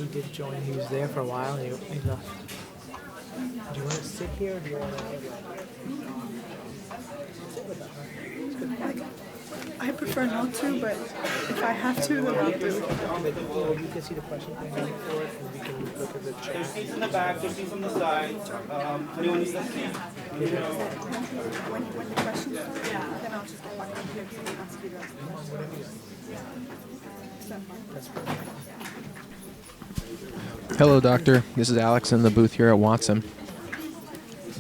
He did join. He was there for a while and he left. Do you want to sit here or do you want to... I prefer not to, but if I have to, then I'll do it. Well, you can see the question for it and we can look at the chat. There's seats in the back, there's seats on the side. Anyone needs a seat? When the questions start, then I'll just go back up here and ask you guys. Hello, doctor. This is Alex in the booth here at Watson.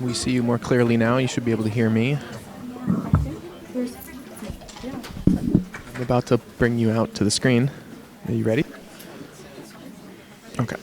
We see you more clearly now. You should be able to hear me. I'm about to bring you out to the screen. Are you ready? Okay.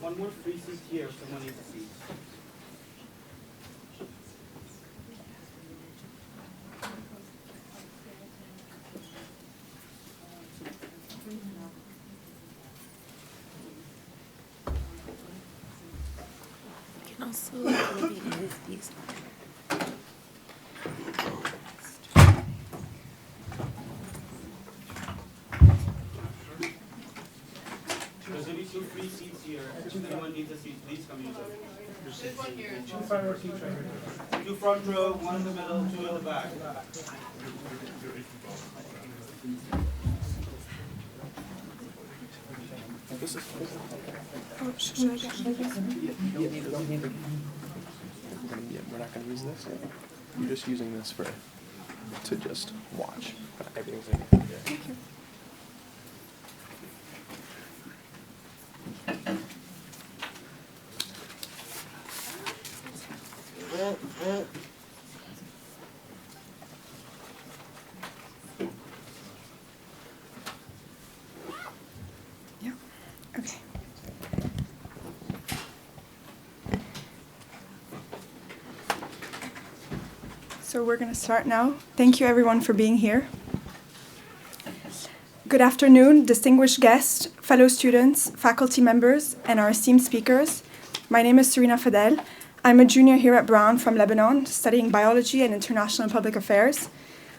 One more free seat here if someone needs a seat. You can also alleviate these. There's only 2 free seats here. If anyone needs a seat, please come use it. There's one here. 2 front row seats right here. 2 front row, 1 in the middle, 2 in the back. Oh, should I get Yeah, we're not going to use this. You're just using this to just watch. Everything's in here. Thank you. Yeah. Okay. So we're going to start now. Thank you everyone for being here. Good afternoon, distinguished guests, fellow students, faculty members, and our esteemed speakers. My name is Serena Fadel. I'm a junior here at Brown from Lebanon, studying biology and international public affairs.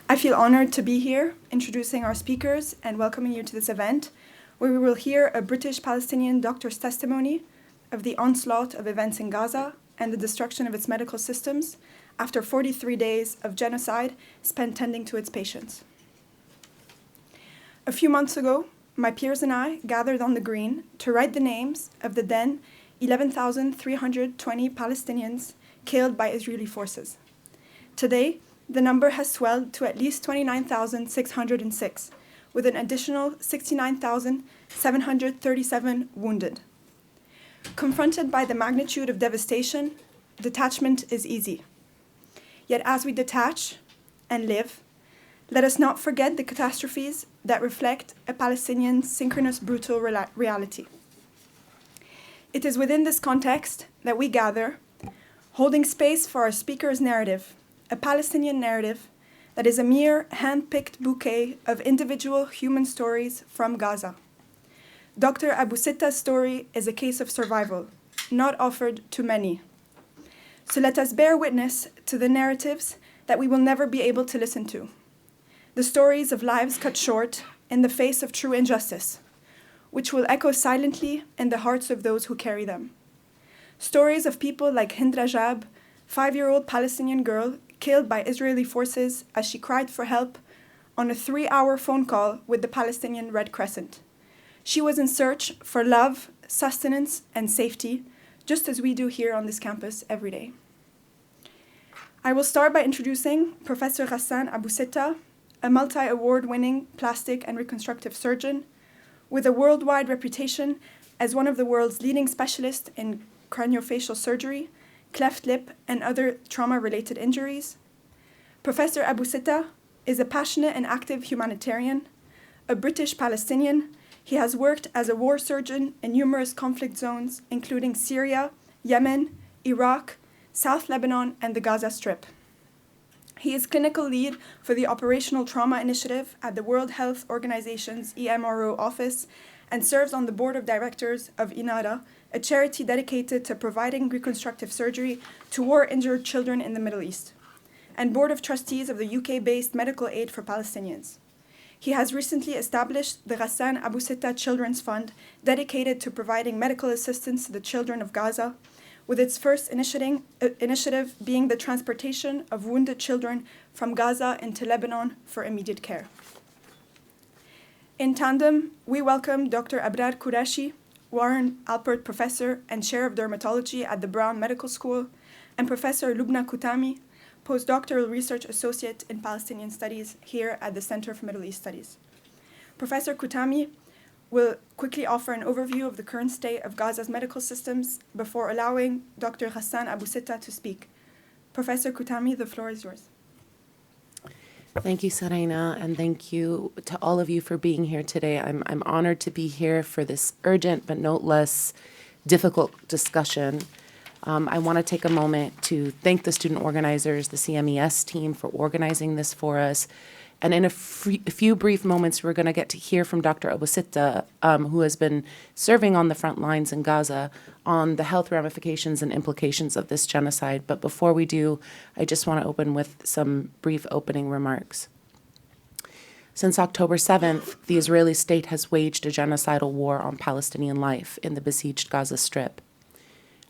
I feel honored to be here, introducing our speakers and welcoming you to this event, where we will hear a British Palestinian doctor's testimony of the onslaught of events in Gaza and the destruction of its medical systems after 43 days of genocide spent tending to its patients. A few months ago, my peers and I gathered on the green to write the names of the then 11,320 Palestinians killed by Israeli forces. Today, the number has swelled to at least 29,606, with an additional 69,737 wounded. Confronted by the magnitude of devastation, detachment is easy. Yet as we detach and live, let us not forget the catastrophes that reflect a Palestinian synchronous brutal reality. It is within this context that we gather, holding space for our speaker's narrative, a Palestinian narrative that is a mere hand-picked bouquet of individual human stories from Gaza. Dr. Abu-Sittah's story is a case of survival, not offered to many. So let us bear witness to the narratives that we will never be able to listen to. The stories of lives cut short in the face of true injustice, which will echo silently in the hearts of those who carry them. Stories of people like Hind Rajab, 5-year-old Palestinian girl killed by Israeli forces as she cried for help on a 3-hour phone call with the Palestinian Red Crescent. She was in search for love, sustenance, and safety, just as we do here on this campus every day. I will start by introducing Professor Ghassan Abu-Sittah, a multi-award-winning plastic and reconstructive surgeon with a worldwide reputation as one of the world's leading specialists in craniofacial surgery, cleft lip, and other trauma-related injuries. Professor Abu-Sittah is a passionate and active humanitarian, a British Palestinian. He has worked as a war surgeon in numerous conflict zones, including Syria, Yemen, Iraq, South Lebanon, and the Gaza Strip. He is clinical lead for the Operational Trauma Initiative at the World Health Organization's EMRO office and serves on the Board of Directors of INARA, a charity dedicated to providing reconstructive surgery to war-injured children in the Middle East, and Board of Trustees of the UK-based Medical Aid for Palestinians. He has recently established the Ghassan Abu-Sittah Children's Fund, dedicated to providing medical assistance to the children of Gaza, with its first initiative being the transportation of wounded children from Gaza into Lebanon for immediate care. In tandem, we welcome Dr. Abrar Qureshi, Warren Alpert Professor and Chair of Dermatology at the Brown Medical School, and Professor Lubna Kutami, Postdoctoral Research Associate in Palestinian Studies here at the Center for Middle East Studies. Professor Kutami will quickly offer an overview of the current state of Gaza's medical systems before allowing Dr. Ghassan Abu-Sittah to speak. Professor Kutami, the floor is yours. Thank you, Serena, and thank you to all of you for being here today. I'm honored to be here for this urgent but no less difficult discussion. I want to take a moment to thank the student organizers, the CMES team, for organizing this for us. And in a few brief moments, we're going to get to hear from Dr. Abu-Sittah, who has been serving on the front lines in Gaza on the health ramifications and implications of this genocide. But before we do, I just want to open with some brief opening remarks. Since October 7th, the Israeli state has waged a genocidal war on Palestinian life in the besieged Gaza Strip.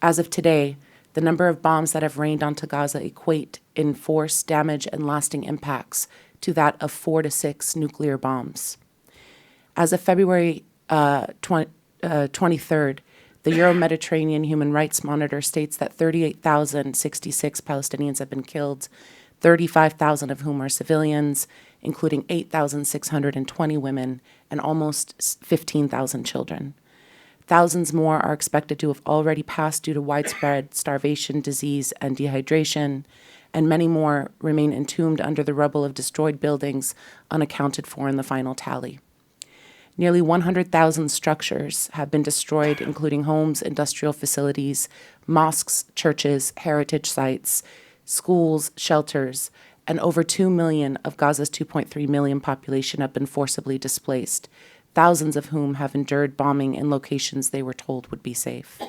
As of today, the number of bombs that have rained onto Gaza equate in force, damage, and lasting impacts to that of 4 to 6 nuclear bombs. As of February 23rd, the Euro-Mediterranean Human Rights Monitor states that 38,066 Palestinians have been killed, 35,000 of whom are civilians, including 8,620 women and almost 15,000 children. Thousands more are expected to have already passed due to widespread starvation, disease, and dehydration, and many more remain entombed under the rubble of destroyed buildings unaccounted for in the final tally. Nearly 100,000 structures have been destroyed, including homes, industrial facilities, mosques, churches, heritage sites, schools, shelters, and over 2 million of Gaza's 2.3 million population have been forcibly displaced, thousands of whom have endured bombing in locations they were told would be safe.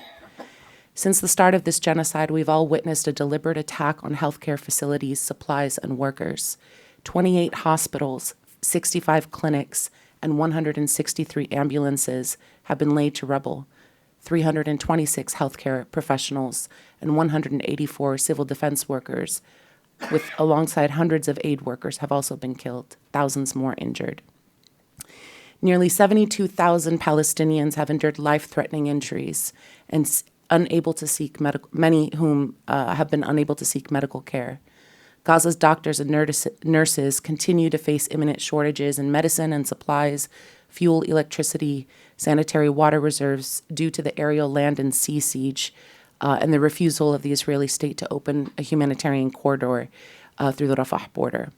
Since the start of this genocide, we've all witnessed a deliberate attack on healthcare facilities, supplies, and workers. 28 hospitals, 65 clinics, and 163 ambulances have been laid to rubble. 326 healthcare professionals and 184 civil defense workers, alongside hundreds of aid workers, have also been killed, thousands more injured. Nearly 72,000 Palestinians have endured life-threatening injuries and many whom have been unable to seek medical care. Gaza's doctors and nurses continue to face imminent shortages in medicine and supplies, fuel, electricity, sanitary water reserves due to the aerial land and sea siege and the refusal of the Israeli state to open a humanitarian corridor through the Rafah border.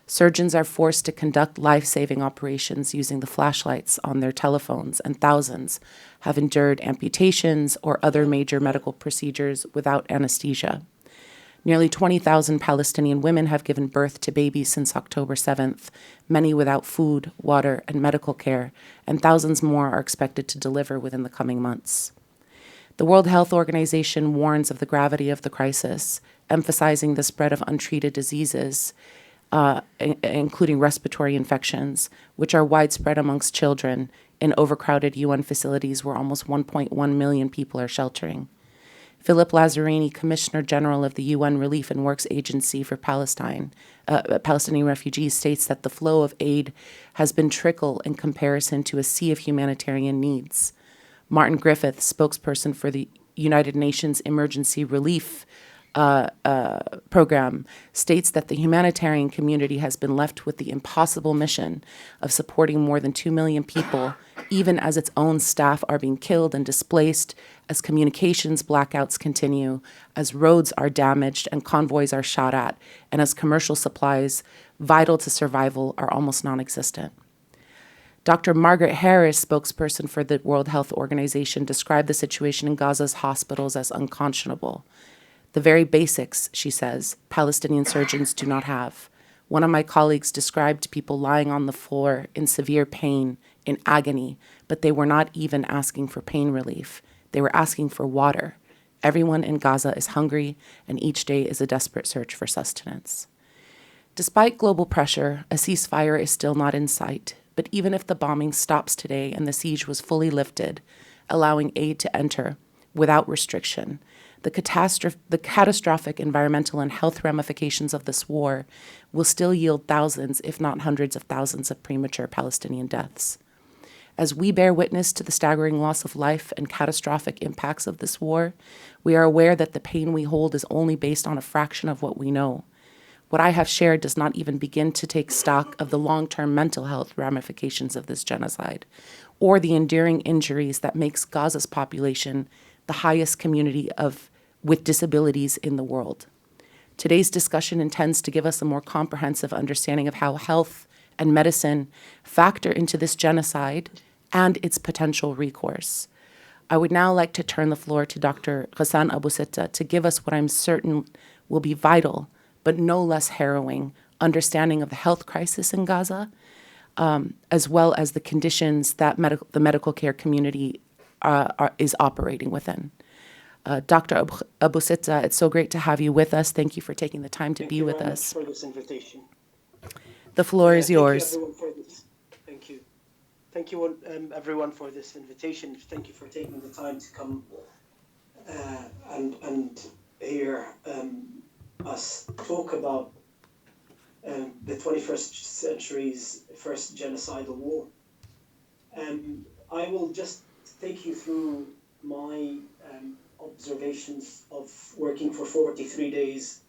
Surgeons are forced to conduct life-saving operations using the flashlights on their telephones, and thousands have endured amputations or other major medical procedures without anesthesia. Nearly 20,000 Palestinian women have given birth to babies since October 7th, many without food, water, and medical care, and thousands more are expected to deliver within the coming months. The World Health Organization warns of the gravity of the crisis, emphasizing the spread of untreated diseases, including respiratory infections, which are widespread amongst children in overcrowded UN facilities where almost 1.1 million people are sheltering. Philip Lazzarini, Commissioner General of the UN Relief and Works Agency for Palestinian refugees, states that the flow of aid has been trickle in comparison to a sea of humanitarian needs. Martin Griffith, spokesperson for the United Nations Emergency Relief Program, states that the humanitarian community has been left with the impossible mission of supporting more than 2 million people, even as its own staff are being killed and displaced, as communications blackouts continue, as roads are damaged and convoys are shot at, and as commercial supplies vital to survival are almost non-existent. Dr. Margaret Harris, spokesperson for the World Health Organization, described the situation in Gaza's hospitals as unconscionable. The very basics, she says, Palestinian surgeons do not have. One of my colleagues described people lying on the floor in severe pain, in agony, but they were not even asking for pain relief. They were asking for water. Everyone in Gaza is hungry, and each day is a desperate search for sustenance. Despite global pressure, a ceasefire is still not in sight. But even if the bombing stops today and the siege was fully lifted, allowing aid to enter without restriction, the catastrophic environmental and health ramifications of this war will still yield thousands, if not hundreds of thousands, of premature Palestinian deaths. As we bear witness to the staggering loss of life and catastrophic impacts of this war, we are aware that the pain we hold is only based on a fraction of what we know. What I have shared does not even begin to take stock of the long-term mental health ramifications of this genocide, or the enduring injuries that makes Gaza's population the highest community with disabilities in the world. Today's discussion intends to give us a more comprehensive understanding of how health and medicine factor into this genocide and its potential recourse. I would now like to turn the floor to Dr. Ghassan Abu-Sittah to give us what I'm certain will be vital, but no less harrowing, understanding of the health crisis in Gaza, as well as the conditions that the medical care community is operating within. Dr. Abu-Sittah, it's so great to have you with us. Thank you for taking the time to be with us. Thank you very much for this invitation. The floor is yours. Thank you, everyone, for this. Thank you. Thank you, everyone, for this invitation. Thank you for taking the time to come and hear us talk about the 21st century's first genocidal war. I will just take you through my observations of working for 43 days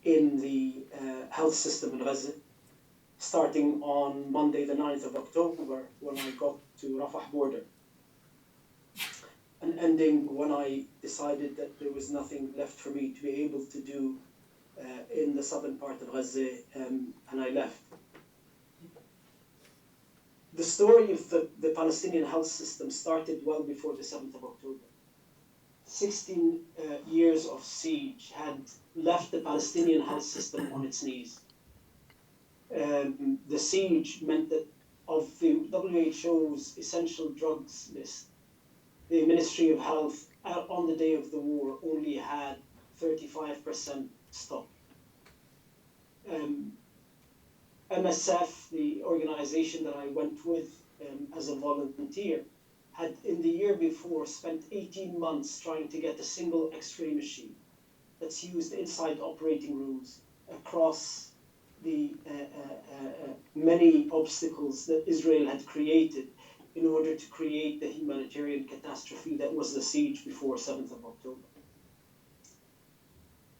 in the health system in Gaza, starting on Monday the 9th of October when I got to Rafah border, and ending when I decided that there was nothing left for me to be able to do in the southern part of Gaza, and I left. The story of the Palestinian health system started well before the 7th of October. 16 years of siege had left the Palestinian health system on its knees. The siege meant that of the WHO's essential drugs list, the Ministry of Health on the day of the war only had 35% stock. MSF, the organization that I went with as a volunteer, had in the year before spent 18 months trying to get a single X-ray machine that's used inside operating rooms across the many obstacles that Israel had created in order to create the humanitarian catastrophe that was the siege before 7th of October.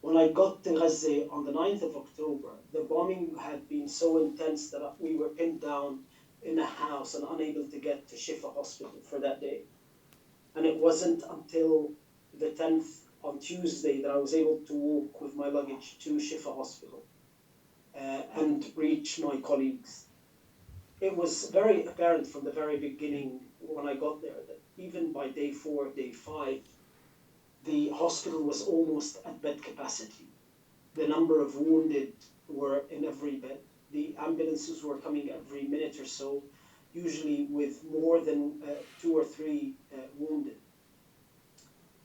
When I got to Gaza on the 9th of October, the bombing had been so intense that we were pinned down in a house and unable to get to Shifa Hospital for that day. And it wasn't until the 10th on Tuesday that I was able to walk with my luggage to Shifa Hospital. and reach my colleagues. It was very apparent from the very beginning when I got there that even by day 4, day 5, the hospital was almost at bed capacity. The number of wounded were in every bed. The ambulances were coming every minute or so, usually with more than 2 or 3 wounded.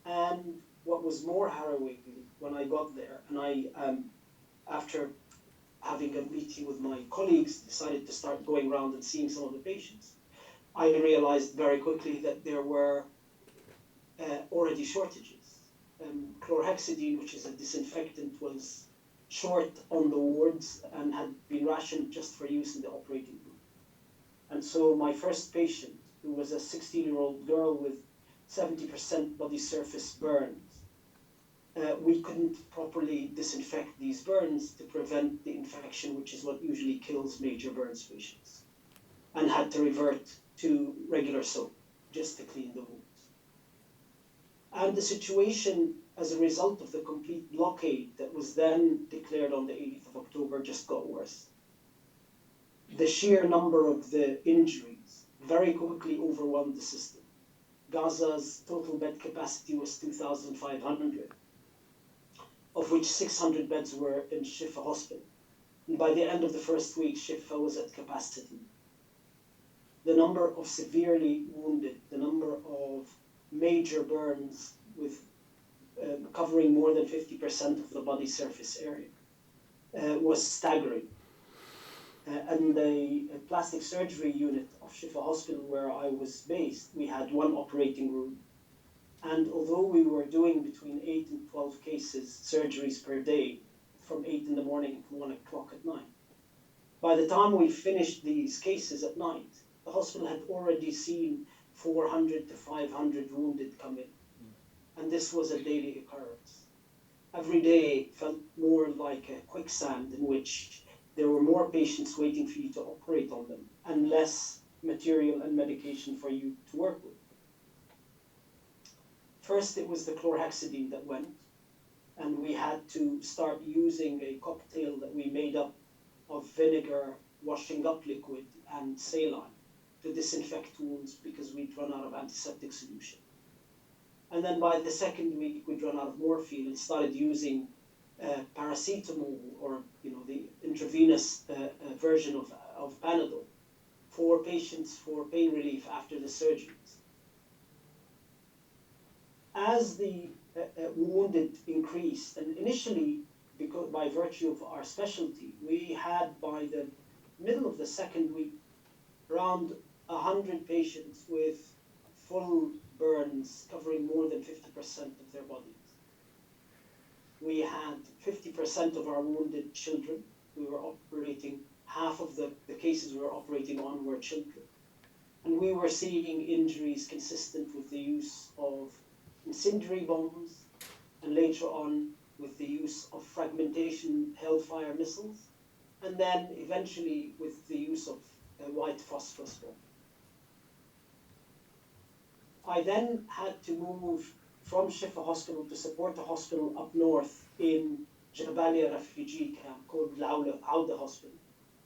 And what was more harrowing when I got there, and I, after having a meeting with my colleagues, decided to start going around and seeing some of the patients, I realized very quickly that there were already shortages. Chlorhexidine, which is a disinfectant, was short on the wards and had been rationed just for use in the operating room. And so my first patient, who was a 16-year-old girl with 70% body surface burns, we couldn't properly disinfect these burns to prevent the infection, which is what usually kills major burns patients, and had to revert to regular soap just to clean the wounds. And the situation, as a result of the complete blockade that was then declared on the 18th of October, just got worse. The sheer number of the injuries very quickly overwhelmed the system. Gaza's total bed capacity was 2,500, of which 600 beds were in Shifa Hospital. And by the end of the first week, Shifa was at capacity. The number of severely wounded, the number of major burns with covering more than 50% of the body surface area was staggering. And the plastic surgery unit of Shifa Hospital, where I was based, we had 1 operating room. And although we were doing between 8 and 12 cases, surgeries per day, from 8 in the morning to 1 o'clock at night, by the time we finished these cases at night, the hospital had already seen 400 to 500 wounded come in. And this was a daily occurrence. Every day felt more like a quicksand in which there were more patients waiting for you to operate on them and less material and medication for you to work with. First, it was the chlorhexidine that went, and we had to start using a cocktail that we made up of vinegar, washing up liquid, and saline to disinfect wounds because we'd run out of antiseptic solution. And then by the second week, we'd run out of morphine and started using paracetamol, or the intravenous version of Panadol for patients for pain relief after the surgeries. As the wounded increased, and initially, because by virtue of our specialty, we had by the middle of the second week around 100 patients with full burns covering more than 50% of their bodies. We had 50% of our wounded children. We were operating, half of the cases we were operating on were children. And we were seeing injuries consistent with the use of incendiary bombs, and later on with the use of fragmentation Hellfire missiles, and then eventually with the use of white phosphorus bomb. I then had to move from Shifa Hospital to support a hospital up north in Jabalia refugee camp called Auda Hospital.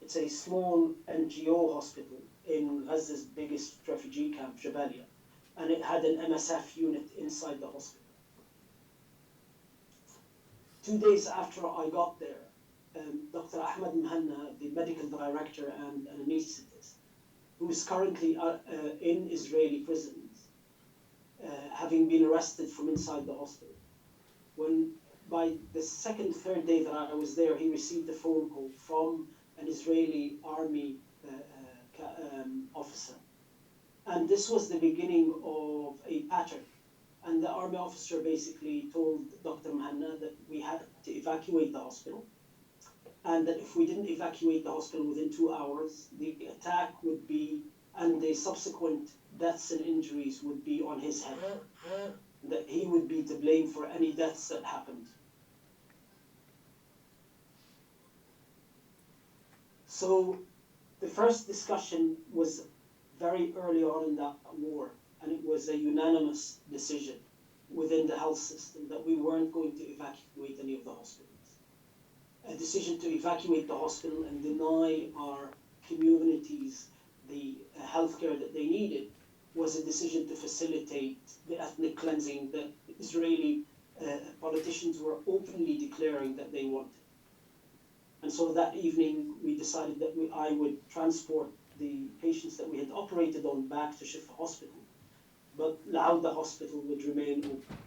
It's a small NGO hospital in Gaza's biggest refugee camp, Jabalia, and it had an MSF unit inside the hospital. 2 days after I got there, Dr. Ahmed Mhanna, the medical director and an anesthetist, who is currently in Israeli prisons, having been arrested from inside the hospital. When by the second, third day that I was there, he received a phone call from an Israeli army officer. And this was the beginning of a pattern. And the army officer basically told Dr. Mhanna that we had to evacuate the hospital, and that if we didn't evacuate the hospital within 2 hours, the attack would be, and the subsequent deaths and injuries would be on his head. That he would be to blame for any deaths that happened. So the first discussion was very early on in that war, and it was a unanimous decision within the health system that we weren't going to evacuate any of the hospitals. a decision to evacuate the hospital and deny our communities the healthcare that they needed was a decision to facilitate the ethnic cleansing that Israeli politicians were openly declaring that they wanted. And so that evening, we decided that I would transport the patients that we had operated on back to Shifa Hospital, but Lauda Hospital would remain open.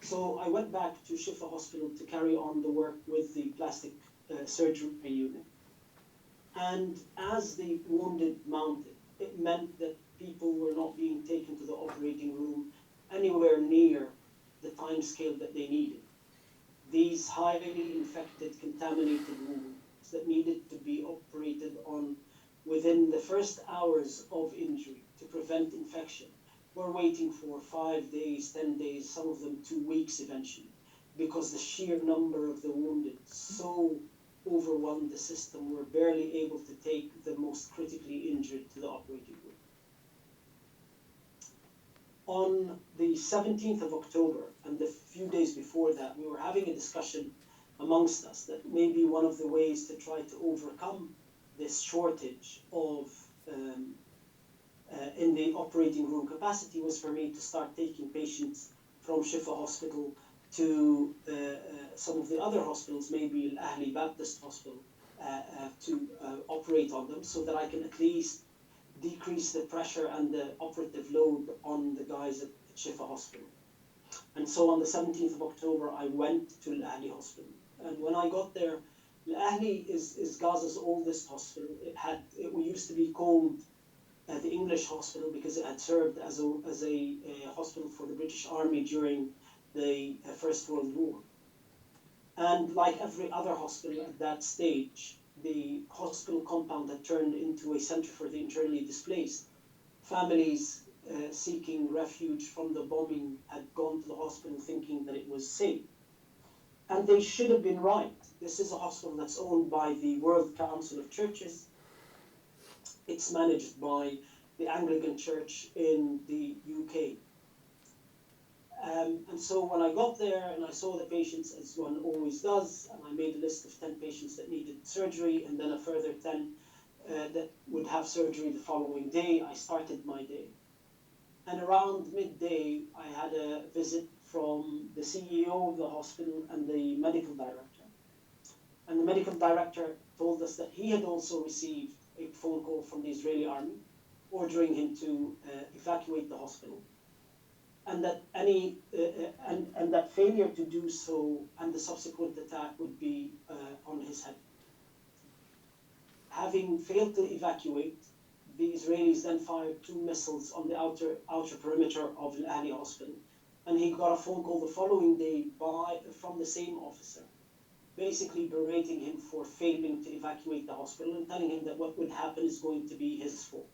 So I went back to Shifa Hospital to carry on the work with the plastic surgery unit. And as the wounded mounted, it meant that people were not being taken to the operating room anywhere near the time scale that they needed. These highly infected, contaminated wounds that needed to be operated on within the first hours of injury to prevent infection were waiting for 5 days, 10 days, some of them 2 weeks eventually, because the sheer number of the wounded so overwhelmed the system, we're barely able to take the most critically injured to the operating room. On the 17th of October, and the few days before that, we were having a discussion amongst us that maybe one of the ways to try to overcome this shortage of in the operating room capacity was for me to start taking patients from Shifa Hospital to some of the other hospitals, maybe Al Ahli Baptist Hospital, to operate on them so that I can at least decrease the pressure and the operative load on the guys at Shifa Hospital. And so on the 17th of October, I went to Al Ahli Hospital. And when I got there, Al Ahli is Gaza's oldest hospital. It used to be called the English Hospital because it had served as a hospital for the British Army during the First World War. And like every other hospital at that stage, the hospital compound had turned into a center for the internally displaced. Families seeking refuge from the bombing had gone to the hospital thinking that it was safe. And they should have been right. This is a hospital that's owned by the World Council of Churches. It's managed by the Anglican Church in the UK. And so when I got there and I saw the patients, as one always does, and I made a list of 10 patients that needed surgery and then a further 10 that would have surgery the following day, I started my day. And around midday, I had a visit from the CEO of the hospital and the medical director. And the medical director told us that he had also received a phone call from the Israeli army ordering him to evacuate the hospital, and that and that failure to do so and the subsequent attack would be on his head. Having failed to evacuate, the Israelis then fired 2 missiles on the outer perimeter of Al Ahli Hospital, and he got a phone call the following day from the same officer, basically berating him for failing to evacuate the hospital and telling him that what would happen is going to be his fault.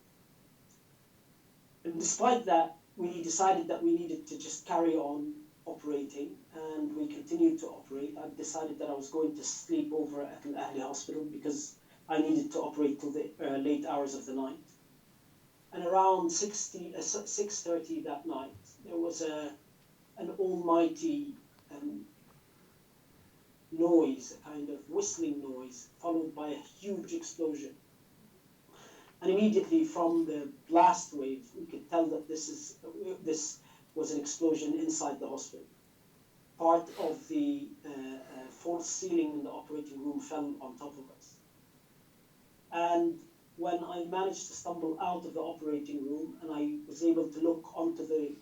And despite that, we decided that we needed to just carry on operating, and we continued to operate. I decided that I was going to sleep over at Al Ahli Hospital because I needed to operate till the late hours of the night. And around 6:30 that night, there was an almighty noise, a kind of whistling noise, followed by a huge explosion. And immediately from the blast wave, we could tell that this was an explosion inside the hospital. Part of the false ceiling in the operating room fell on top of us. And when I managed to stumble out of the operating room and I was able to look onto the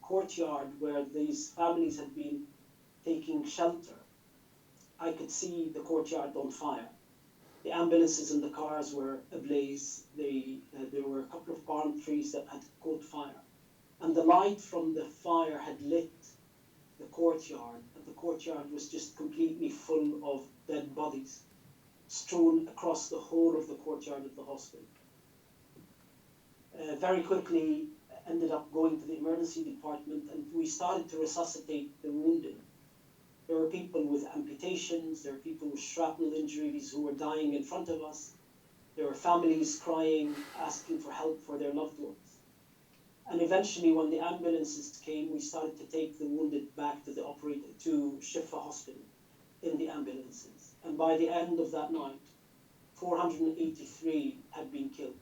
courtyard where these families had been taking shelter, I could see the courtyard on fire. The ambulances and the cars were ablaze. There were a couple of palm trees that had caught fire. And the light from the fire had lit the courtyard, and the courtyard was just completely full of dead bodies, strewn across the whole of the courtyard of the hospital. Very quickly ended up going to the emergency department, and we started to resuscitate the wounded. There were people with amputations, there were people with shrapnel injuries who were dying in front of us. There were families crying, asking for help for their loved ones. And eventually, when the ambulances came, we started to take the wounded back to Shifa Hospital. in the ambulances. And by the end of that night, 483 had been killed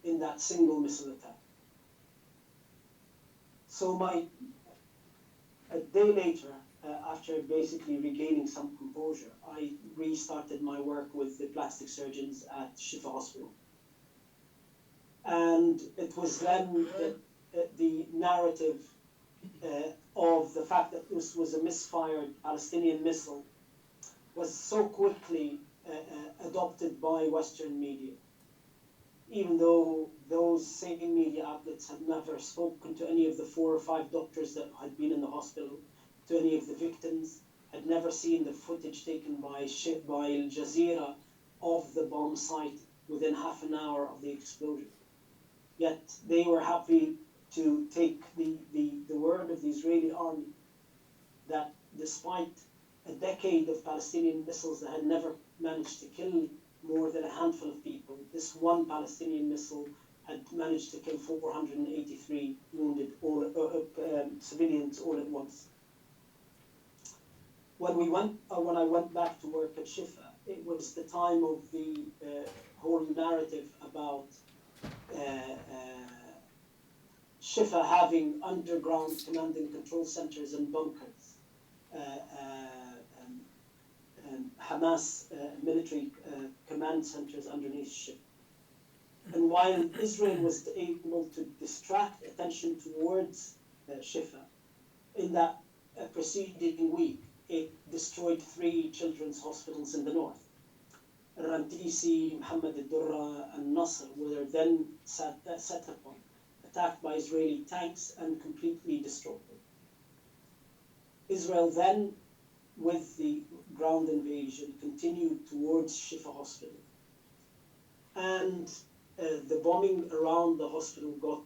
in that single missile attack. So a day later, after basically regaining some composure, I restarted my work with the plastic surgeons at Shifa Hospital. And it was then that the narrative of the fact that this was a misfired Palestinian missile was so quickly adopted by Western media, even though those same media outlets had never spoken to any of the 4 or 5 doctors that had been in the hospital, to any of the victims, had never seen the footage taken by Al Jazeera of the bomb site within half an hour of the explosion. Yet they were happy to take the word of the Israeli army that despite a decade of Palestinian missiles that had never managed to kill more than a handful of people, this one Palestinian missile had managed to kill 483 wounded civilians all at once. When I went back to work at Shifa, it was the time of the whole narrative about Shifa having underground command and control centers and bunkers, Hamas military command centers underneath Shifa. And while Israel was able to distract attention towards Shifa, in that preceding week, it destroyed 3 children's hospitals in the north. Rantisi, Muhammad al-Durra, and Nasr were then set upon, attacked by Israeli tanks and completely destroyed. Israel then, with the ground invasion, continued towards Shifa Hospital. And the bombing around the hospital got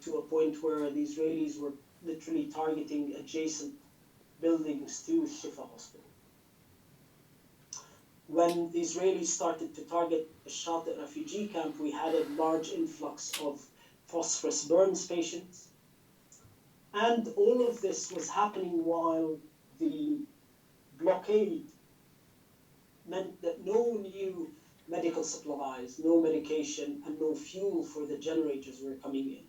to a point where the Israelis were literally targeting adjacent buildings to Shifa Hospital. When the Israelis started to target the Shati refugee camp, we had a large influx of phosphorus burns patients. And all of this was happening while the blockade meant that no new medical supplies, no medication, and no fuel for the generators were coming in.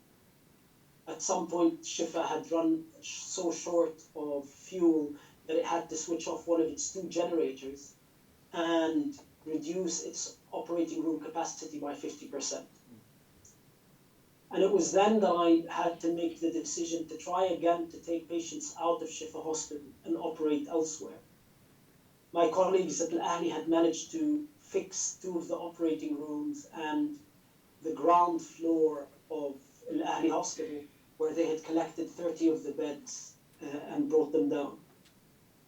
At some point, Shifa had run so short of fuel that it had to switch off one of its 2 generators and reduce its operating room capacity by 50%. And it was then that I had to make the decision to try again to take patients out of Shifa Hospital and operate elsewhere. My colleagues at Al-Ahli had managed to fix 2 of the operating rooms and the ground floor of Al-Ahli Hospital, where they had collected 30 of the beds and brought them down.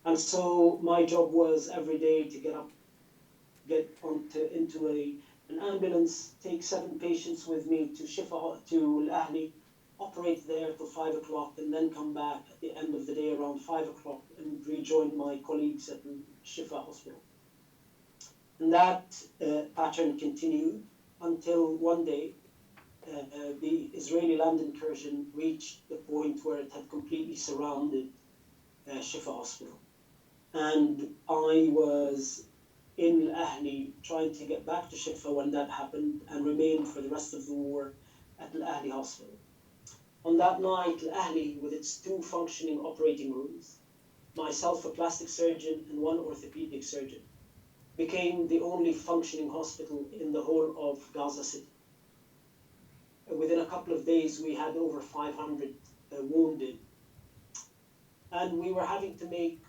And so my job was every day to get into an ambulance, take 7 patients with me to Shifa, to Al-Ahli, operate there till 5 o'clock, and then come back at the end of the day around 5 o'clock and rejoin my colleagues at Shifa Hospital. And that pattern continued until one day the Israeli land incursion reached the point where it had completely surrounded Shifa Hospital. And I was in Al-Ahli trying to get back to Shifa when that happened and remained for the rest of the war at Al-Ahli Hospital. On that night, Al-Ahli, with its 2 functioning operating rooms, myself, a plastic surgeon, and 1 orthopedic surgeon, became the only functioning hospital in the whole of Gaza City. Within a couple of days, we had over 500 wounded. And we were having to make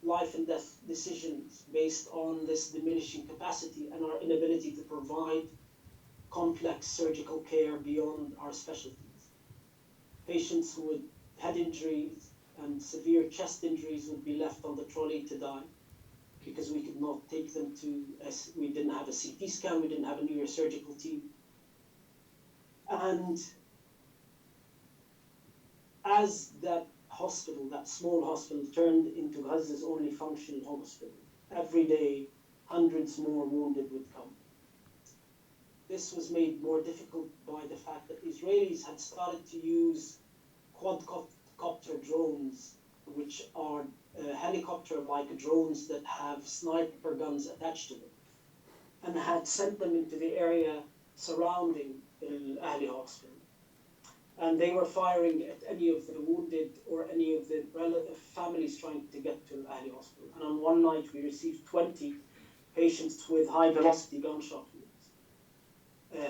life and death decisions based on this diminishing capacity and our inability to provide complex surgical care beyond our specialties. Patients with head injuries and severe chest injuries would be left on the trolley to die because we could not take them we didn't have a CT scan, we didn't have a neurosurgical team. And as that hospital, that small hospital, turned into Gaza's only functional hospital, every day hundreds more wounded would come. This was made more difficult by the fact that the Israelis had started to use quadcopter drones which are helicopter-like drones that have sniper guns attached to them, and had sent them into the area surrounding Al Ahli Hospital. And they were firing at any of the wounded or any of the families trying to get to Al Ahli Hospital. And on one night, we received 20 patients with high-velocity gunshot wounds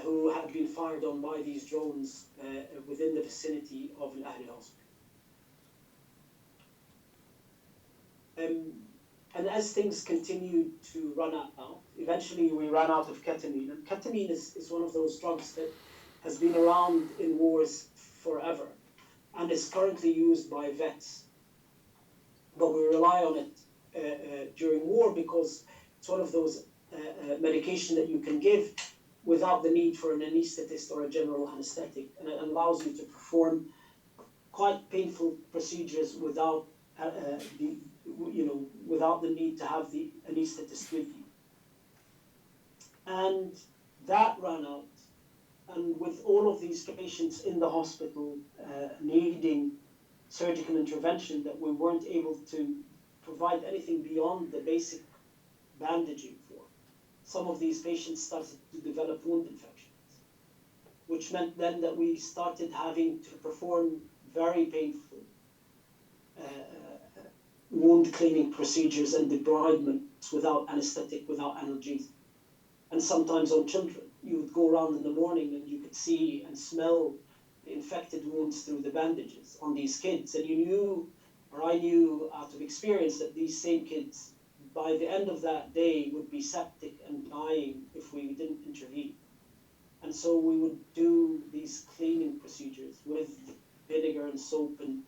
who had been fired on by these drones within the vicinity of Al Ahli Hospital. And as things continued to run out, eventually we ran out of ketamine. And ketamine is one of those drugs that has been around in wars forever and is currently used by vets. But we rely on it during war because it's one of those medication that you can give without the need for an anesthetist or a general anesthetic, and it allows you to perform quite painful procedures without without the need to have the anesthetist with you. And that ran out, and with all of these patients in the hospital needing surgical intervention, that we weren't able to provide anything beyond the basic bandaging for. Some of these patients started to develop wound infections, which meant then that we started having to perform very painful wound cleaning procedures and debridements without anesthetic, without analgesic. And sometimes on children, you would go around in the morning and you could see and smell the infected wounds through the bandages on these kids. And you knew, or I knew out of experience, that these same kids, by the end of that day, would be septic and dying if we didn't intervene. And so we would do these cleaning procedures with vinegar and soap and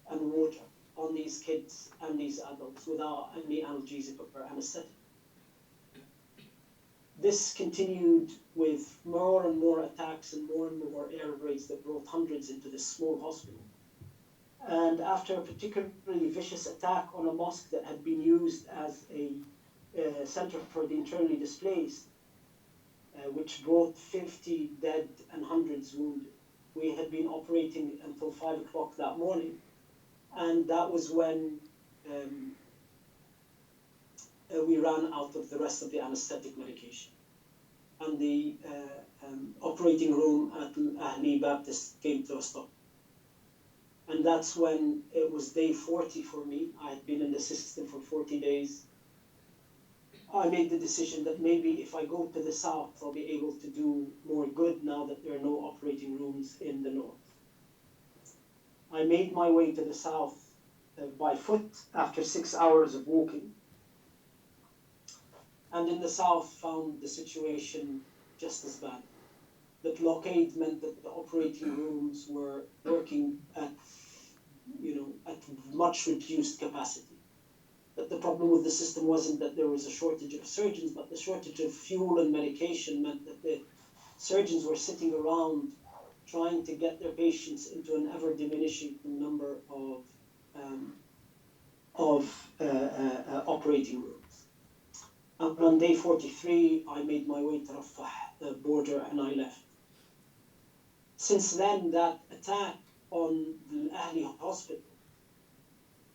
water on these kids and these adults without any analgesic or anesthetic. This continued with more and more attacks and more air raids that brought hundreds into this small hospital. And after a particularly vicious attack on a mosque that had been used as a center for the internally displaced, which brought 50 dead and hundreds wounded, we had been operating until 5 o'clock that morning. And that was when we ran out of the rest of the anesthetic medication. And the operating room at Ahli Baptist came to a stop. And that's when it was day 40 for me. I had been in the system for 40 days. I made the decision that maybe if I go to the south, I'll be able to do more good now that there are no operating rooms in the north. I made my way to the south by foot after 6 hours of walking. And in the south found the situation just as bad. The blockade meant that the operating rooms were working at much reduced capacity. But the problem with the system wasn't that there was a shortage of surgeons, but the shortage of fuel and medication meant that the surgeons were sitting around trying to get their patients into an ever-diminishing number of operating rooms. And on day 43, I made my way to Rafah, the border, and I left. Since then, that attack on the Ahli Hospital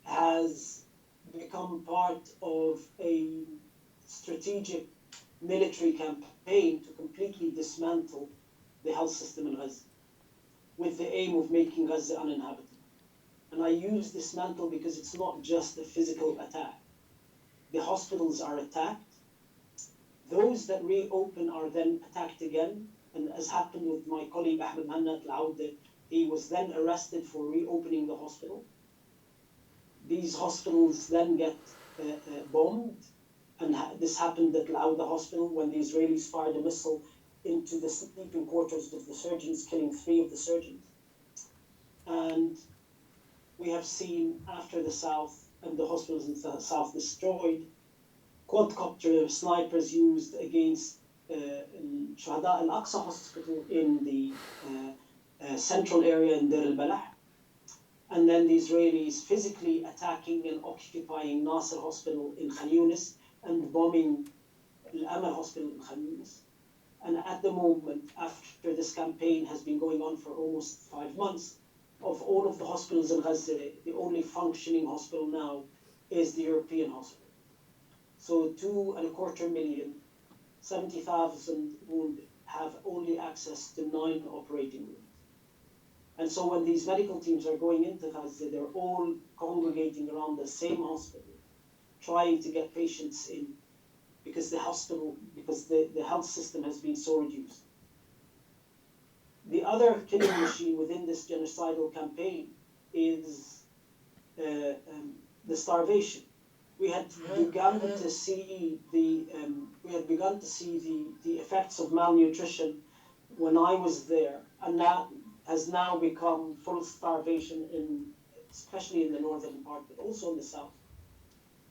has become part of a strategic military campaign to completely dismantle the health system in Gaza, with the aim of making Gaza uninhabitable. And I use dismantle because it's not just a physical attack. The hospitals are attacked. Those that reopen are then attacked again. And as happened with my colleague Ahmed Hannat Al-Aouda, he was then arrested for reopening the hospital. These hospitals then get bombed. And this happened at Al-Aouda Hospital when the Israelis fired a missile into the sleeping quarters of the surgeons, killing 3 of the surgeons. And we have seen after the south and the hospitals in the south destroyed, quadcopter snipers used against Shuhada al-Aqsa Hospital in the central area in Deir al-Balah. And then the Israelis physically attacking and occupying Nasser Hospital in Khan Yunis and bombing Al-Amal Hospital in Khan Yunis. And at the moment, after this campaign has been going on for almost 5 months, of all of the hospitals in Gaza, the only functioning hospital now is the European hospital. So 2.25 million, 70,000 wounded have only access to 9 operating rooms. And so when these medical teams are going into Gaza, they're all congregating around the same hospital, trying to get patients in because the health system has been so reduced. The other killing machine within this genocidal campaign is the starvation. We had begun to see the effects of malnutrition when I was there, and that has now become full starvation especially in the northern part, but also in the south.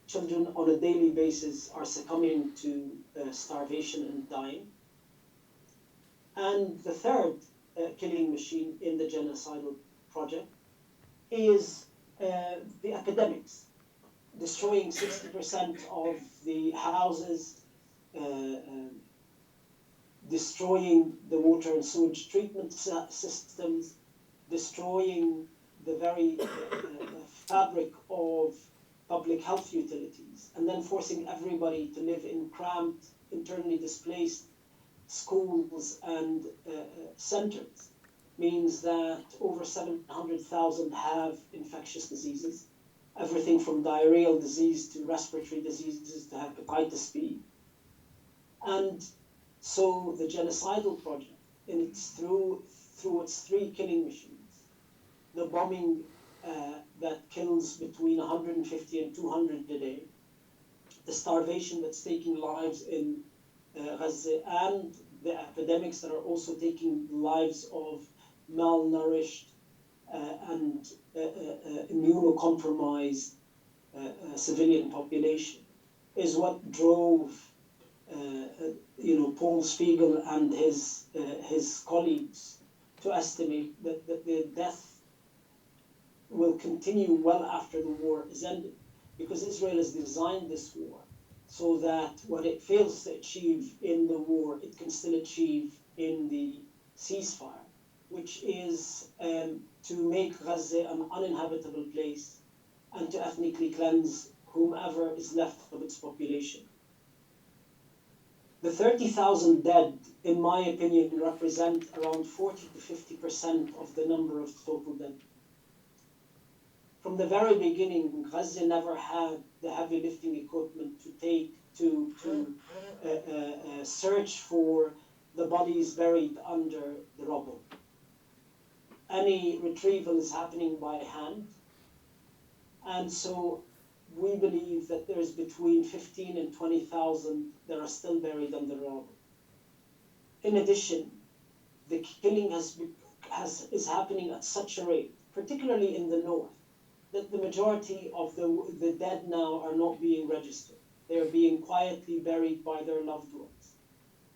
Children on a daily basis are succumbing to starvation and dying. And the third killing machine in the genocidal project is the academics, destroying 60% of the houses, destroying the water and sewage treatment systems, destroying the very fabric of public health utilities, and then forcing everybody to live in cramped, internally displaced schools and centers, means that over 700,000 have infectious diseases, everything from diarrheal disease to respiratory diseases to hepatitis B. And so the genocidal project, through its 3 killing machines, the bombing that kills between 150 and 200 a day, the starvation that's taking lives in Gaza, and the epidemics that are also taking lives of malnourished and immunocompromised civilian population, is what drove Paul Spiegel and his colleagues to estimate that the death will continue well after the war is ended, because Israel has designed this war so that what it fails to achieve in the war, it can still achieve in the ceasefire, which is to make Gaza an uninhabitable place and to ethnically cleanse whomever is left of its population. The 30,000 dead, in my opinion, represent around 40 to 50% of the number of total dead. From the very beginning, Gaza never had the heavy lifting equipment to search for the bodies buried under the rubble. Any retrieval is happening by hand, and so we believe that there's between 15 and 20,000 that are still buried under rubble. In addition, the killing is happening at such a rate, particularly in the north, that the majority of the dead now are not being registered. They are being quietly buried by their loved ones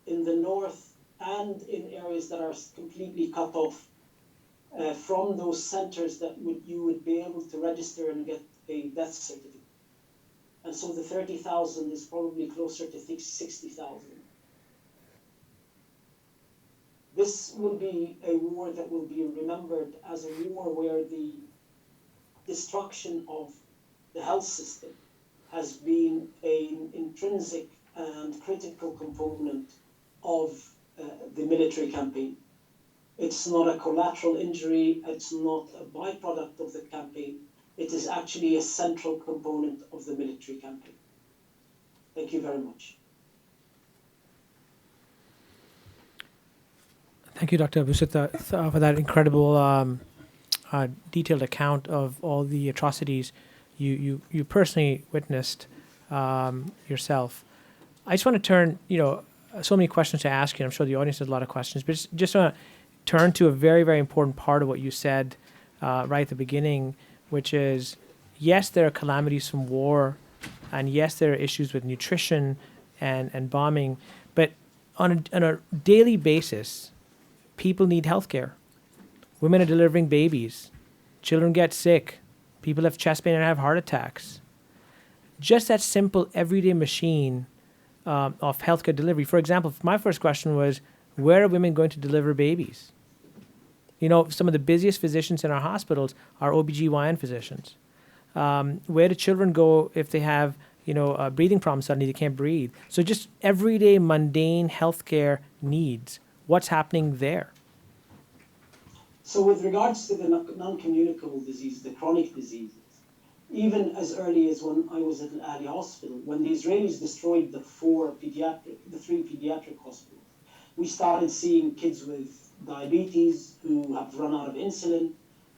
in the north and in areas that are completely cut off from those centers that you would be able to register and get a death certificate. And so the 30,000 is probably closer to 60,000. This will be a war that will be remembered as a war where the destruction of the health system has been an intrinsic and critical component of the military campaign. It's not a collateral injury, it's not a byproduct of the campaign, it is actually a central component of the military campaign. Thank you very much. Thank you, Dr. Abu-Sittah, for that incredible detailed account of all the atrocities you personally witnessed yourself. I just want to turn, so many questions to ask you. I'm sure the audience has a lot of questions, but just want to turn to a very, very important part of what you said right at the beginning, which is, yes, there are calamities from war, and yes, there are issues with nutrition and bombing, but on a daily basis, people need healthcare. Women are delivering babies. Children get sick. People have chest pain and have heart attacks. Just that simple everyday machine of healthcare delivery. For example, my first question was, where are women going to deliver babies? You know, some of the busiest physicians in our hospitals are OBGYN physicians. Where do children go if they have, you know, a breathing problem suddenly, they can't breathe? So just everyday mundane healthcare needs. What's happening there? So with regards to the non-communicable disease, the chronic diseases, even as early as when I was at Al Ahli Hospital, when the Israelis destroyed the three pediatric hospitals, we started seeing kids with diabetes who have run out of insulin.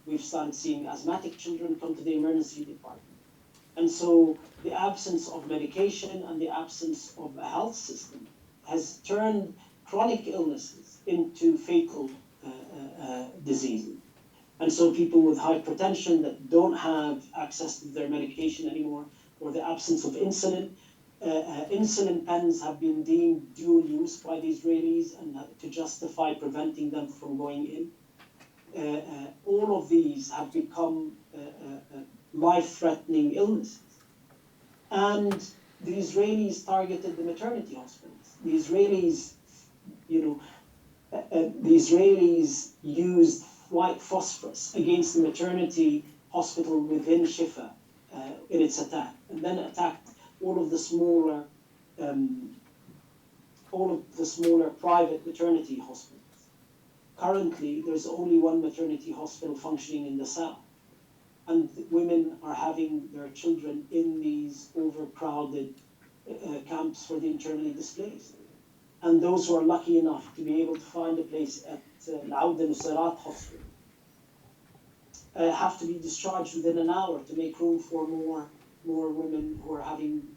We've started seeing asthmatic children come to the emergency department. And so the absence of medication and the absence of a health system has turned chronic illnesses into fatal diseases. And so people with hypertension that don't have access to their medication anymore, or the absence of insulin, insulin pens have been deemed dual use by the Israelis and to justify preventing them from going in. All of these have become life-threatening illnesses. And the Israelis targeted the maternity hospitals. The Israelis, the Israelis used white phosphorus against the maternity hospital within Shifa in its attack, and then attacked all of the smaller private maternity hospitals. Currently, there's only one maternity hospital functioning in the south, and women are having their children in these overcrowded camps for the internally displaced. And those who are lucky enough to be able to find a place at Al-Awd al-Nusayrat Hospital have to be discharged within an hour to make room for more women who are having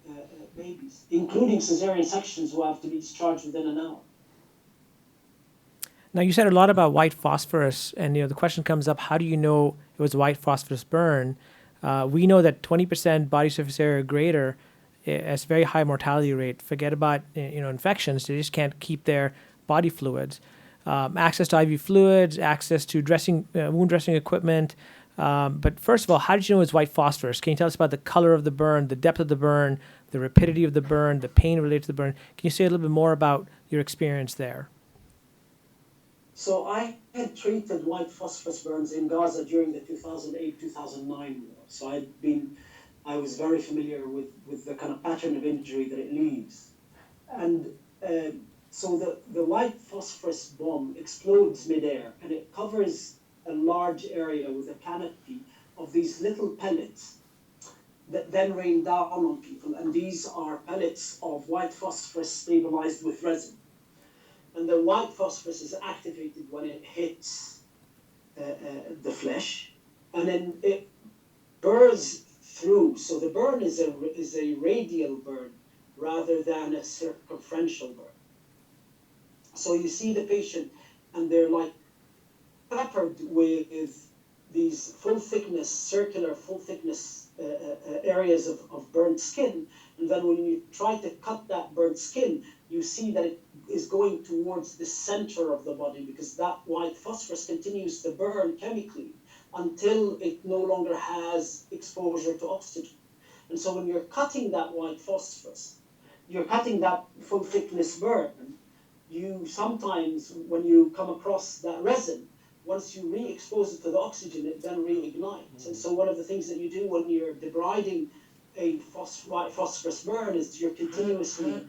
babies, including cesarean sections who have to be discharged within an hour. Now, you said a lot about white phosphorus, and the question comes up: how do you know it was a white phosphorus burn? We know that 20% body surface area or greater has very high mortality rate. Forget about infections; they just can't keep their body fluids. Access to IV fluids, access to wound dressing equipment. But first of all, how did you know it was white phosphorus? Can you tell us about the color of the burn, the depth of the burn, the rapidity of the burn, the pain related to the burn? Can you say a little bit more about your experience there? So I had treated white phosphorus burns in Gaza during the 2008-2009 war. So I was very familiar with the kind of pattern of injury that it leaves. And so the white phosphorus bomb explodes midair, and it covers a large area with a canopy of these little pellets that then rain down on people. And these are pellets of white phosphorus stabilized with resin. And the white phosphorus is activated when it hits the flesh, and then it burns through. So the burn is a radial burn rather than a circumferential burn. So you see the patient, and they're like peppered with these circular full thickness areas of burnt skin. And then when you try to cut that burnt skin, you see that it is going towards the center of the body, because that white phosphorus continues to burn chemically until it no longer has exposure to oxygen. And so when you're cutting that white phosphorus, you're cutting that full thickness burn. You sometimes, when you come across that resin, once you re-expose it to the oxygen, it then reignites. And so one of the things that you do when you're debriding a white phosphorus burn is you're continuously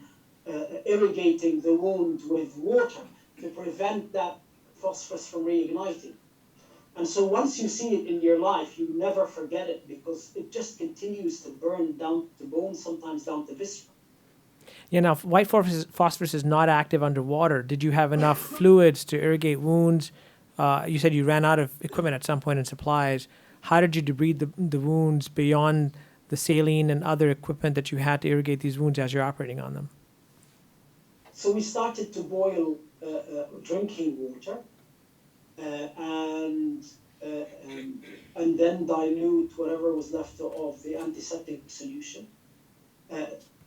irrigating the wound with water to prevent that phosphorus from reigniting. And so once you see it in your life, you never forget it, because it just continues to burn down to bone, sometimes down to viscera. Yeah, now, white phosphorus is not active underwater. Did you have enough fluids to irrigate wounds? You said you ran out of equipment at some point and supplies. How did you debride the wounds beyond the saline and other equipment that you had to irrigate these wounds as you're operating on them? So we started to boil drinking water and then dilute whatever was left of the antiseptic solution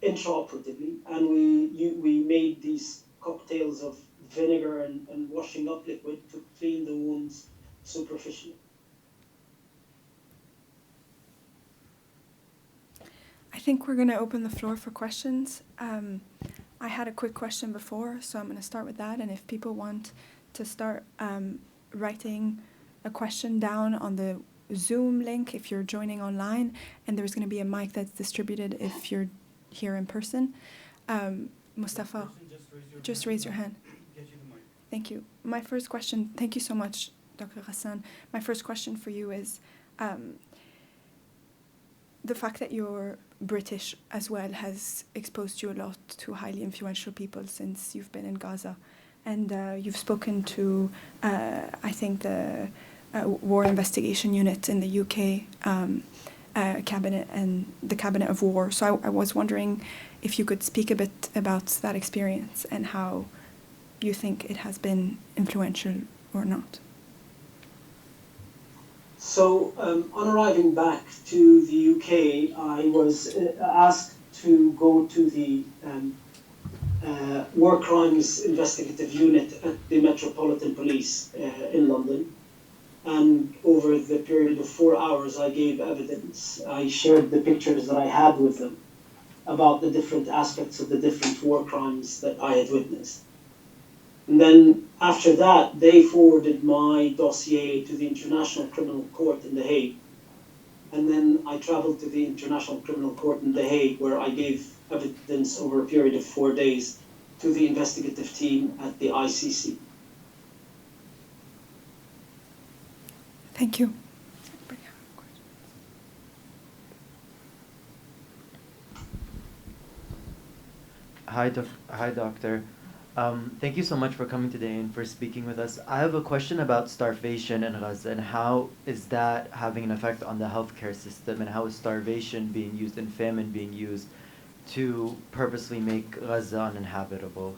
intraoperatively, and we made these cocktails of vinegar and washing up liquid to clean the wounds superficially. I think we're going to open the floor for questions. I had a quick question before, so I'm going to start with that. And if people want to start writing a question down on the Zoom link if you're joining online, and there's going to be a mic that's distributed if you're here in person. Mustafa, just raise your hand. Thank you. My first question, thank you so much, Dr. Ghassan. My first question for you is the fact that you're British as well has exposed you a lot to highly influential people since you've been in Gaza. And you've spoken to, I think, the War Investigation Unit in the UK cabinet and the Cabinet of War. So I was wondering if you could speak a bit about that experience and how you think it has been influential or not. So on arriving back to the UK, I was asked to go to the War Crimes Investigative Unit at the Metropolitan Police in London. And over the period of 4 hours, I gave evidence. I shared the pictures that I had with them about the different aspects of the different war crimes that I had witnessed. And then after that, they forwarded my dossier to the International Criminal Court in The Hague. And then I traveled to the International Criminal Court in The Hague, where I gave evidence over a period of 4 days to the investigative team at the ICC. Thank you. Hi, Doctor. Thank you so much for coming today and for speaking with us. I have a question about starvation in Gaza and how is that having an effect on the healthcare system, and how is starvation being used and famine being used to purposely make Gaza uninhabitable?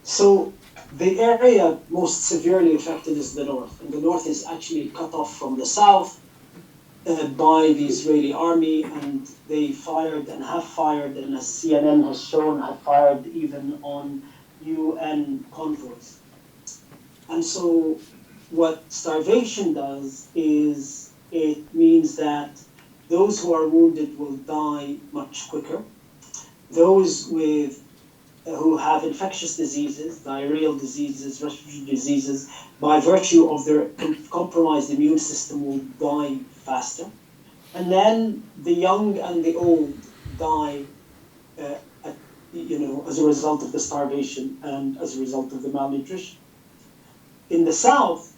So the area most severely affected is the north, and the north is actually cut off from the south by the Israeli army, and they fired and have fired, and as CNN has shown, have fired even on UN convoys. And so what starvation does is it means that those who are wounded will die much quicker. Those with who have infectious diseases, diarrheal diseases, respiratory diseases, by virtue of their compromised immune system will die faster. And then the young and the old die as a result of the starvation and as a result of the malnutrition. In the south,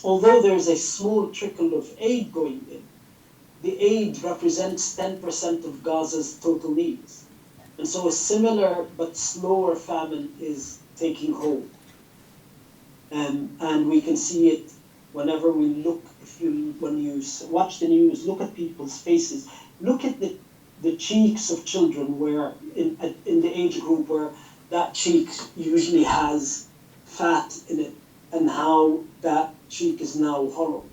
although there's a small trickle of aid going in, the aid represents 10% of Gaza's total needs. And so a similar but slower famine is taking hold. And we can see it whenever we look, when you watch the news, look at people's faces, look at the cheeks of children where in the age group where that cheek usually has fat in it, and how that cheek is now hollow.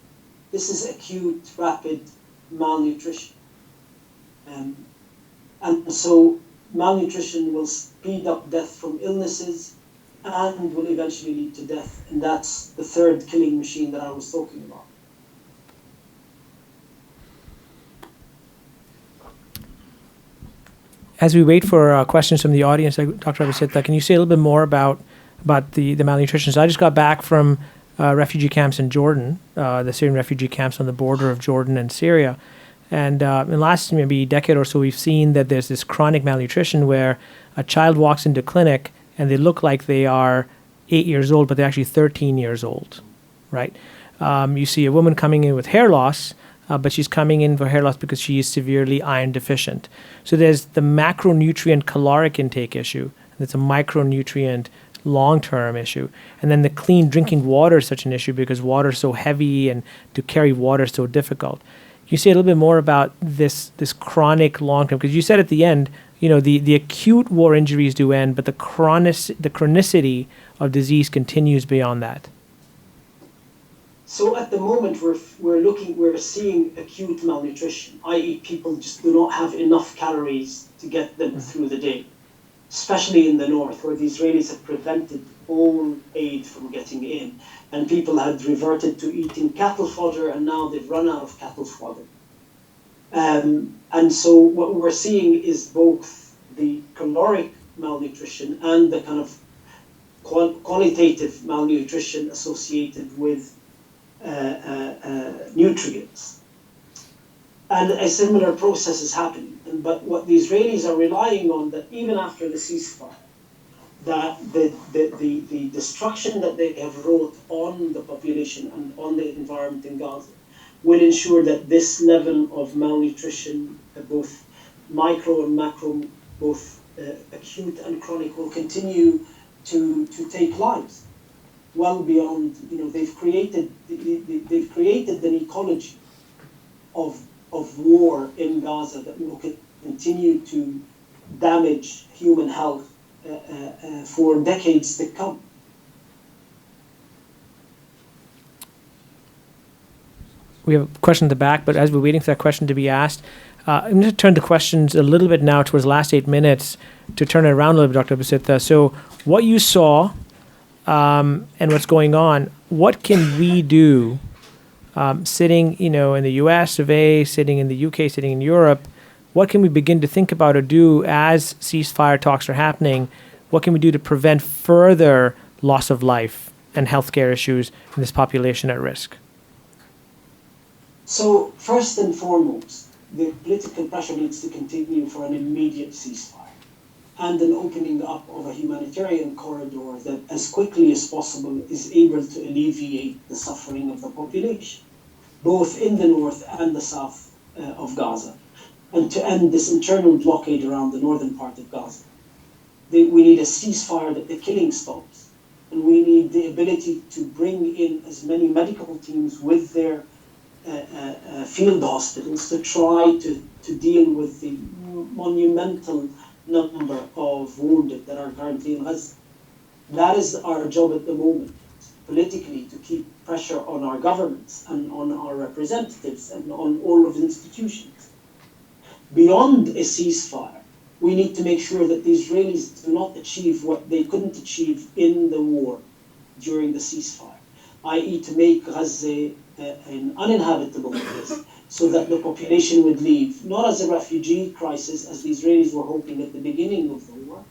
This is acute, rapid malnutrition. And so malnutrition will speed up death from illnesses and will eventually lead to death. And that's the third killing machine that I was talking about. As we wait for questions from the audience, Dr. Abu-Sittah, can you say a little bit more about the malnutrition? So I just got back from refugee camps in Jordan, the Syrian refugee camps on the border of Jordan and Syria. And in the last maybe decade or so, we've seen that there's this chronic malnutrition where a child walks into clinic and they look like they are 8 years old, but they're actually 13 years old, right? You see a woman coming in with hair loss, but she's coming in for hair loss because she is severely iron deficient. So there's the macronutrient caloric intake issue. There's a micronutrient long-term issue. And then the clean drinking water is such an issue because water is so heavy and to carry water is so difficult. Can you say a little bit more about this chronic long-term? Because you said at the end, the acute war injuries do end, but the chronicity of disease continues beyond that. So at the moment, we're seeing acute malnutrition, i.e. people just do not have enough calories to get them through the day, especially in the north, where the Israelis have prevented all aid from getting in. And people had reverted to eating cattle fodder, and now they've run out of cattle fodder. And so what we're seeing is both the caloric malnutrition and the kind of qualitative malnutrition associated with nutrients. And a similar process is happening. But what the Israelis are relying on, that even after the ceasefire, that the destruction that they have wrought on the population and on the environment in Gaza will ensure that this level of malnutrition, both micro and macro, both acute and chronic, will continue to take lives well beyond. They've created an ecology of war in Gaza that will continue to damage human health for decades to come. We have a question in the back, but as we're waiting for that question to be asked, I'm going to turn the questions a little bit now towards the last 8 minutes to turn it around a little bit, Dr. Abu-Sittah. So what you saw and what's going on, what can we do sitting, in the US of A, sitting in the UK, sitting in Europe? What can we begin to think about or do as ceasefire talks are happening? What can we do to prevent further loss of life and healthcare issues in this population at risk? So first and foremost, the political pressure needs to continue for an immediate ceasefire and an opening up of a humanitarian corridor that as quickly as possible is able to alleviate the suffering of the population, both in the north and the south of Gaza, and to end this internal blockade around the northern part of Gaza. We need a ceasefire that the killing stops, and we need the ability to bring in as many medical teams with their field hospitals to try to deal with the monumental number of wounded that are currently in Gaza. That is our job at the moment, politically, to keep pressure on our governments and on our representatives and on all of the institutions. Beyond a ceasefire, we need to make sure that the Israelis do not achieve what they couldn't achieve in the war during the ceasefire, i.e. to make Gaza an uninhabitable place so that the population would leave, not as a refugee crisis, as the Israelis were hoping at the beginning of the war,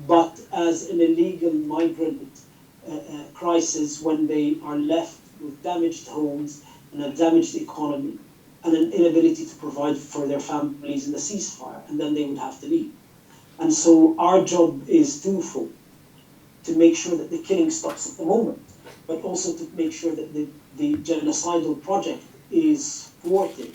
but as an illegal migrant crisis when they are left with damaged homes and a damaged economy and an inability to provide for their families in the ceasefire, and then they would have to leave. And so our job is twofold: to make sure that the killing stops at the moment, but also to make sure that the genocidal project is thwarted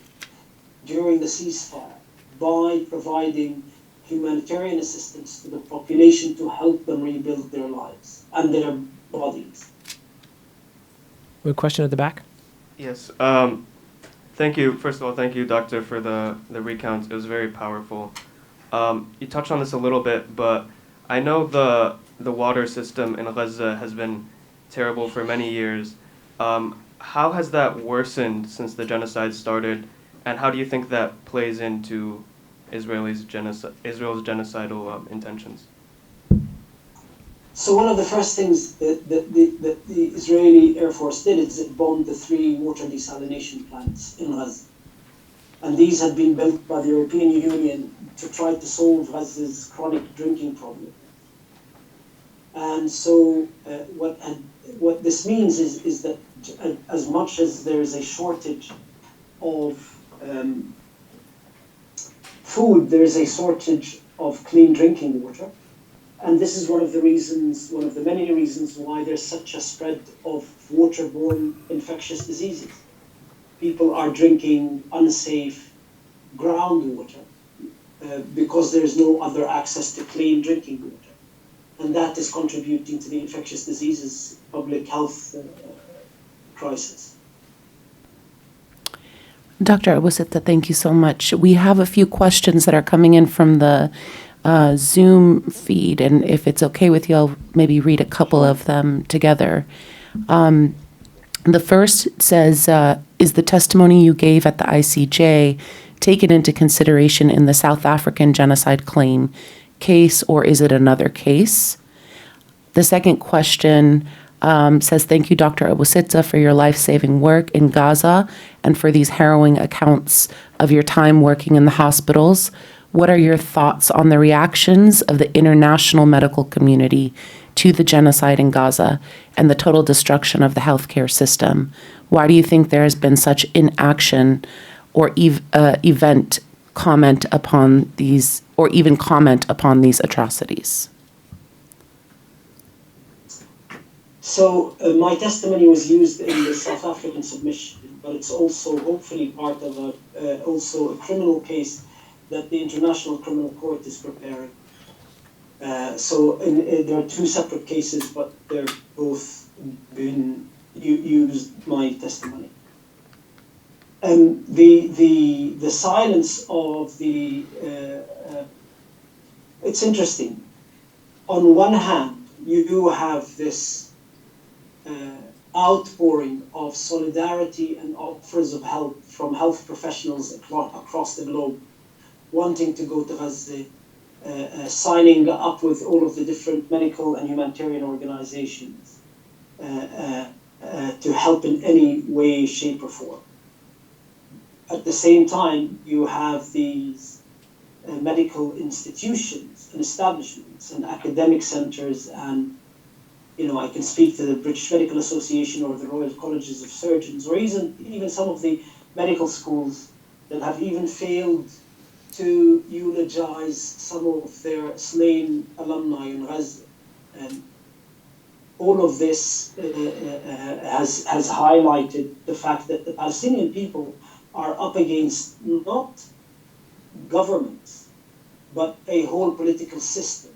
during the ceasefire by providing humanitarian assistance to the population to help them rebuild their lives and their bodies. We have a question at the back. Yes. Thank you. First of all, thank you, Doctor, for the recount. It was very powerful. You touched on this a little bit, but I know the water system in Gaza has been terrible for many years. How has that worsened since the genocide started, and how do you think that plays into Israel's genocidal intentions? So one of the first things that the Israeli Air Force did is it bombed the 3 water desalination plants in Gaza. And these had been built by the European Union to try to solve Gaza's chronic drinking problem. And so what this means is that as much as there is a shortage of food, there is a shortage of clean drinking water. And this is one of the many reasons why there's such a spread of waterborne infectious diseases. People are drinking unsafe groundwater because there's no other access to clean drinking water. And that is contributing to the infectious diseases public health crisis. Dr. Abu-Sittah, thank you so much. We have a few questions that are coming in from the Zoom feed, and if it's okay with you, I'll maybe read a couple of them together. The first says, is the testimony you gave at the ICJ taken into consideration in the South African genocide claim case, or is it another case? The second question says, thank you, Dr. Abu-Sittah, for your life-saving work in Gaza and for these harrowing accounts of your time working in the hospitals. What are your thoughts on the reactions of the international medical community to the genocide in Gaza and the total destruction of the healthcare system? Why do you think there has been such inaction or event comment upon these, or even comment upon these atrocities? So my testimony was used in the South African submission, but it's also hopefully part of also a criminal case that the International Criminal Court is preparing. There are two separate cases, but they're both been used my testimony. The silence of the it's interesting. On one hand, you do have this outpouring of solidarity and offers of help from health professionals across the globe, wanting to go to Gaza, signing up with all of the different medical and humanitarian organizations to help in any way, shape, or form. At the same time, you have these medical institutions and establishments and academic centers, and I can speak to the British Medical Association or the Royal Colleges of Surgeons, or even some of the medical schools that have even failed to eulogize some of their slain alumni in Gaza. And all of this has highlighted the fact that the Palestinian people are up against not governments, but a whole political system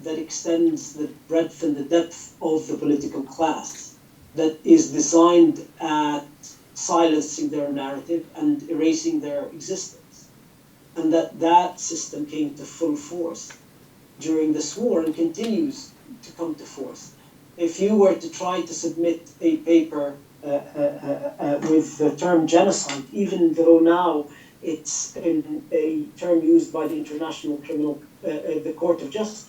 that extends the breadth and the depth of the political class, that is designed at silencing their narrative and erasing their existence. And that system came to full force during this war and continues to come to force. If you were to try to submit a paper with the term genocide, even though now it's a term used by the International Criminal, the Court of Justice,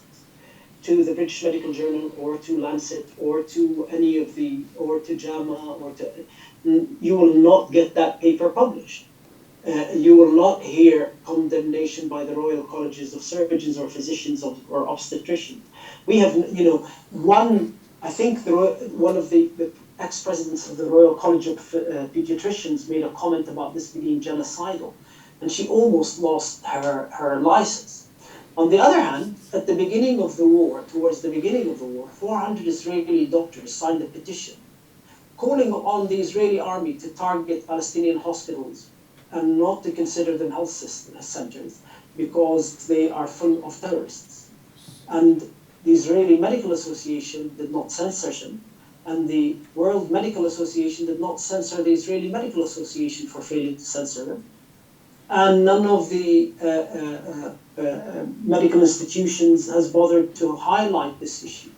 to the British Medical Journal or to Lancet or to any of or to JAMA you will not get that paper published. You will not hear condemnation by the Royal Colleges of Surgeons or physicians or obstetricians. We have, I think one of the ex-presidents of the Royal College of Pediatricians made a comment about this being genocidal, and she almost lost her license. On the other hand, at the beginning of the war, towards the beginning of the war, 400 Israeli doctors signed a petition calling on the Israeli army to target Palestinian hospitals and not to consider them health centers because they are full of terrorists. And the Israeli Medical Association did not censor them, and the World Medical Association did not censor the Israeli Medical Association for failing to censor them. And none of the medical institutions has bothered to highlight this issue.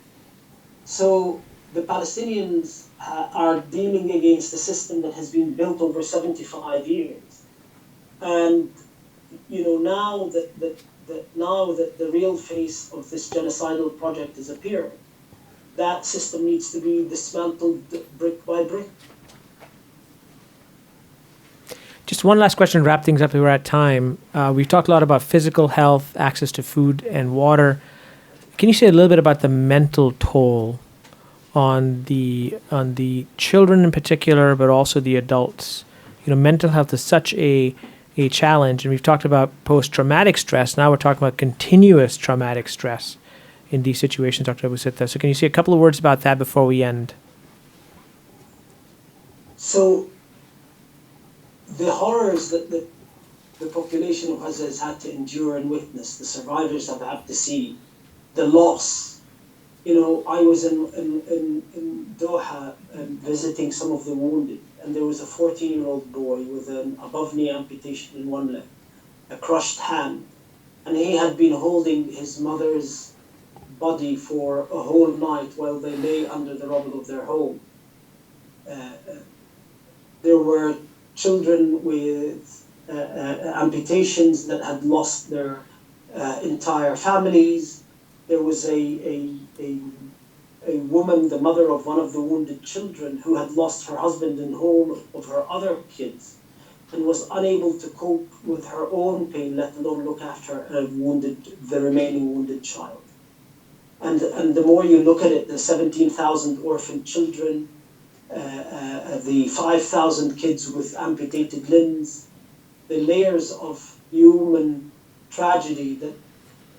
So the Palestinians are dealing against a system that has been built over 75 years. And now that the real face of this genocidal project is appearing, that system needs to be dismantled brick by brick. Just one last question to wrap things up. We're at time. We've talked a lot about physical health, access to food and water. Can you say a little bit about the mental toll on the children in particular, but also the adults? Mental health is such a challenge, and we've talked about post-traumatic stress. Now we're talking about continuous traumatic stress in these situations, Dr. Abu-Sittah. So can you say a couple of words about that before we end? So the horrors that the population of Gaza has had to endure and witness, the survivors have had to see, the loss. I was in Doha visiting some of the wounded, and there was a 14-year-old boy with an above-knee amputation in one leg, a crushed hand, and he had been holding his mother's body for a whole night while they lay under the rubble of their home. There were children with amputations that had lost their entire families. There was a woman, the mother of one of the wounded children, who had lost her husband and all of her other kids and was unable to cope with her own pain, let alone look after the remaining wounded child. And the more you look at it, the 17,000 orphan children, the 5,000 kids with amputated limbs, the layers of human tragedy that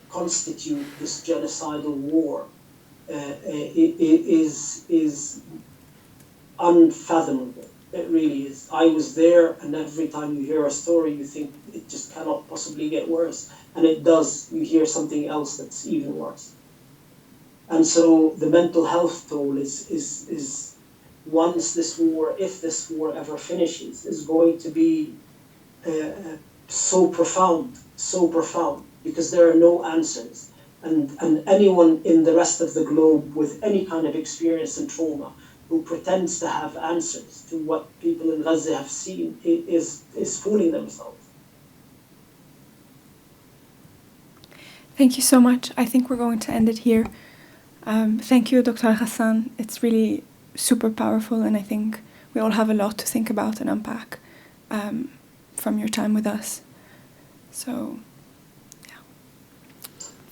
constitute this genocidal war is unfathomable. It really is. I was there, and every time you hear a story, you think it just cannot possibly get worse. And it does. You hear something else that's even worse. And so the mental health toll is once this war, if this war ever finishes, is going to be so profound, because there are no answers. And anyone in the rest of the globe with any kind of experience and trauma who pretends to have answers to what people in Gaza have seen is fooling themselves. Thank you so much. I think we're going to end it here. Thank you, Dr. Ghassan. It's really super powerful, and I think we all have a lot to think about and unpack from your time with us. So, yeah.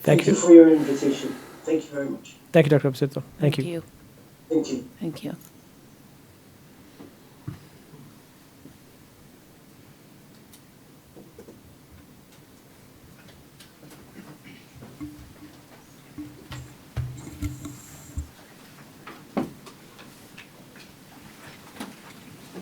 Thank you for your invitation. Thank you very much. Thank you, Dr. Abu-Sittah. Thank you. Thank you. Thank you.